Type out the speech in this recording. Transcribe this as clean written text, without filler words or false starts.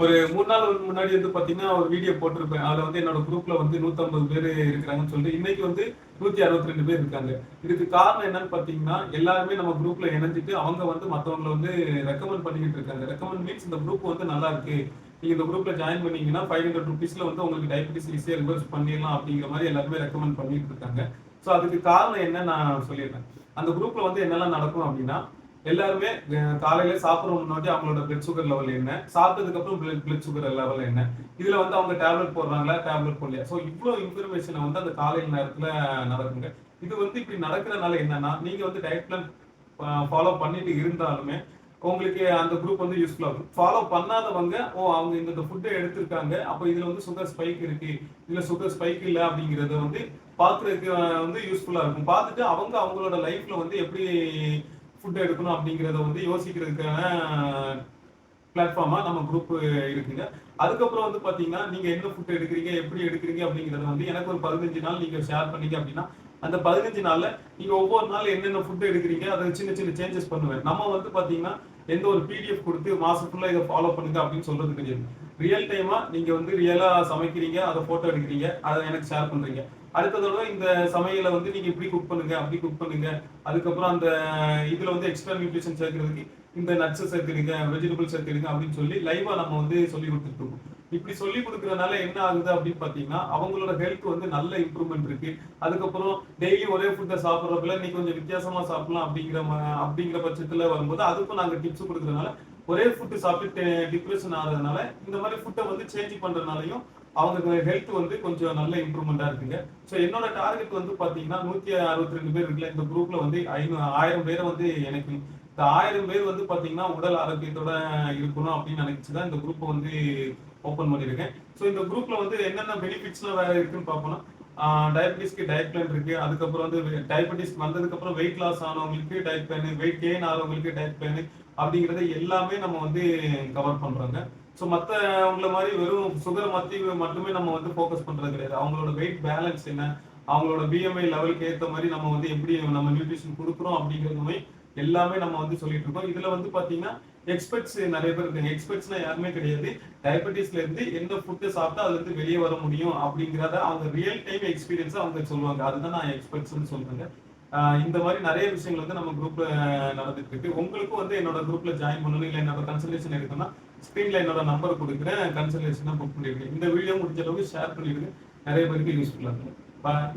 ஒரு 3 நாள் முன்னாடி வந்து பாத்தீங்கன்னா ஒரு வீடியோ போட்டிருப்பேன். அதுல வந்து என்னோட குரூப்ல வந்து 150 பேரு இருக்கிறாங்கன்னு சொல்லிட்டு, இன்னைக்கு வந்து 162 பேர் இருக்காங்க. இதுக்கு காரணம் என்னன்னு பாத்தீங்கன்னா, எல்லாருமே நம்ம குரூப்ல இணைஞ்சிட்டு அவங்க வந்து மத்தவங்கள வந்து ரெக்கமெண்ட் பண்ணிக்கிட்டு இருக்காங்க. ரெக்கமெண்ட் மீன்ஸ் இந்த குரூப் வந்து நல்லா இருக்கு. நீங்க இந்த குரூப்ல ஜாயின் பண்ணீங்கன்னா ₹500 வந்து உங்களுக்கு டயபெட்டிஸ் ஈஸியா ரிவர்ஸ் பண்ணிடலாம் அப்படிங்கிற மாதிரி எல்லாருமே ரெக்கமெண்ட் பண்ணிட்டு இருக்காங்க. ஸோ அதுக்கு காரணம் என்ன நான் சொல்லிடுறேன். அந்த குரூப்ல வந்து என்னெல்லாம் நடக்கும் அப்படின்னா, எல்லாருமே காலையில சாப்பிடுற முன்னாடி அவங்களோட பிளட் சுகர் லெவல் என்ன, சாப்பிட்டதுக்கு அப்புறம் பிளட் சுகர் லெவல் என்ன, இதுல வந்து அவங்க டேப்லெட் போடுறாங்களா, டேப்லெட் போடலையா. ஸோ இவ்வளவு இன்ஃபர்மேஷனை வந்து அந்த காலையில நேரத்துல நடக்குங்க. இது வந்து இப்படி நடக்கிறதுனால என்னன்னா, நீங்க வந்து டயட் பிளான் ஃபாலோ பண்ணிட்டு இருந்தாலுமே உங்களுக்கு அந்த குரூப் வந்து யூஸ்ஃபுல்லா இருக்கும். ஃபாலோ பண்ணாதவங்க அவங்க இந்த ஃபுட்டை எடுத்திருக்காங்க, அப்போ இதுல வந்து சுகர் ஸ்பைக் இருக்கு, இதுல சுகர் ஸ்பைக் இல்ல அப்படிங்கறத வந்து பாக்குறதுக்கு வந்து யூஸ்ஃபுல்லா இருக்கும். பார்த்துட்டு அவங்க அவங்களோட லைஃப்ல வந்து எப்படி ஃபுட் எடுக்கணும் அப்படிங்கறத வந்து யோசிக்கிறதுக்கான பிளாட்ஃபார்மா நம்ம குரூப் இருக்குங்க. அதுக்கப்புறம் வந்து பாத்தீங்கன்னா நீங்க என்ன ஃபுட் எடுக்கிறீங்க, எப்படி எடுக்கிறீங்க அப்படிங்கறத வந்து எனக்கு ஒரு 15 நாள் நீங்க ஷேர் பண்ணீங்க அப்படின்னா, அந்த 15 நாள்ல நீங்க ஒவ்வொரு நாள் என்னென்ன ஃபுட் எடுக்கிறீங்க அதை சின்ன சின்ன சேஞ்சஸ் பண்ணுவேன். நம்ம வந்து பாத்தீங்கன்னா எந்த ஒரு பிடிஎஃப் கொடுத்து மாசம் ஃபுல்லா இதை ஃபாலோ பண்ணுங்க அப்படின்னு சொல்றது கிடையாது. ரியல் டைமா நீங்க வந்து ரியலா சமைக்கிறீங்க, அதை போட்டோ எடுக்கிறீங்க, அதை எனக்கு ஷேர் பண்றீங்க. அடுத்த தடவை இந்த சமையலை வந்து நீங்க இப்படி குக் பண்ணுங்க, அப்படி குக் பண்ணுங்க. அதுக்கப்புறம் அந்த இதுல வந்து எக்ஸ்ட்ரா நியூட்ரிஷன் சேர்க்கறதுக்கு இந்த நட்ஸ் சேர்த்துடுங்க, வெஜிடபிள் சேர்த்துடுங்க அப்படின்னு சொல்லி லைவா நம்ம வந்து சொல்லி கொடுத்துட்டு இருக்கோம். இப்படி சொல்லி கொடுக்கறதுனால என்ன ஆகுது அப்படின்னு பாத்தீங்கன்னா, அவங்களோட ஹெல்த் வந்து நல்ல இம்ப்ரூவ்மெண்ட் இருக்கு. அதுக்கப்புறம் டெய்லி ஒரே ஃபுட்டை சாப்பிட்றப்பல நீ கொஞ்சம் வித்தியாசமா சாப்பிடலாம் அப்படிங்கிற பட்சத்துல வரும்போது அதுக்கும் நாங்க டிப்ஸ் கொடுக்கறதுனால, ஒரே ஃபுட்டு சாப்பிட்டு டிப்ரெஷன் ஆகுறதுனால இந்த மாதிரி ஃபுட்டை வந்து சேஞ்ச் பண்றதுனாலையும் அவங்க ஹெல்த் வந்து கொஞ்சம் நல்ல இம்ப்ரூவ்மெண்டா இருக்குங்க. ஸோ என்னோட டார்கெட் வந்து பாத்தீங்கன்னா 162 பேர் இருக்குல்ல, இந்த குரூப்ல வந்து 1000 பேரை வந்து எனக்கு இந்த 1000 பேர் வந்து பாத்தீங்கன்னா உடல் ஆரோக்கியத்தோட இருக்கணும் அப்படின்னு நினைச்சுதான் இந்த குரூப்பை வந்து ஓபன் பண்ணிருக்கேன். ஸோ இந்த குரூப்ல வந்து என்னென்ன பெனிஃபிட்ஸ்லாம் வேற இருக்குன்னு பார்ப்போம்னா, டயபெட்டிஸ்க்கு டயட் பிளான் இருக்கு. அதுக்கப்புறம் வந்து டயபெட்டிஸ் வந்ததுக்கு அப்புறம் வெயிட் லாஸ் ஆனவங்களுக்கு டயட் பிளான், வெயிட் கெயின் ஆனவங்களுக்கு டயட் பிளான் அப்படிங்கறத எல்லாமே நம்ம வந்து கவர் பண்றோங்க. ஸோ மற்றவங்கள மாதிரி வெறும் சுகரை மட்டுமே நம்ம வந்து ஃபோக்கஸ் பண்றது கிடையாது. அவங்களோட வெயிட் பேலன்ஸ் என்ன, அவங்களோட பிஎம்ஐ லெவலுக்கு ஏற்ற மாதிரி நம்ம வந்து எப்படி நம்ம நியூட்ரிஷன் கொடுக்குறோம் அப்படிங்கிறது எல்லாமே நம்ம வந்து சொல்லிட்டு இருக்கோம். இதுல வந்து பாத்தீங்கன்னா எக்ஸ்பர்ட்ஸ் நிறைய பேர் இருக்காங்க. எக்ஸ்பர்ட்ஸ்னா யாருமே கிடையாது. டயபெட்டிஸ்ல இருந்து எந்த ஃபுட்டை சாப்பிட்டா அதுல இருந்து வெளியே வர முடியும் அப்படிங்கிறத அவங்க ரியல் டைம் எக்ஸ்பீரியன்ஸா அவங்க சொல்லுவாங்க. அதுதான் நான் எக்ஸ்பர்ட்ஸ்னு சொல்றேங்க. இந்த மாதிரி நிறைய விஷயங்கள் வந்து நம்ம குரூப்ல நடந்துட்டு இருக்கு. உங்களுக்கும் வந்து என்னோட குரூப்ல ஜாயின் பண்ணணும், இல்ல என்னோட கன்சல்டேஷன் இருக்குன்னா ஸ்கிரீன்ல என்னோட நம்பர் கொடுக்குறேன், கன்சல்டேஷன் புக் பண்ணிருக்கேன். இந்த வீடியோ முடிஞ்ச அளவுக்கு ஷேர் பண்ணிடுங்க, நிறைய பேருக்கு யூஸ்ஃபுல்லா இருக்கும். பாய்.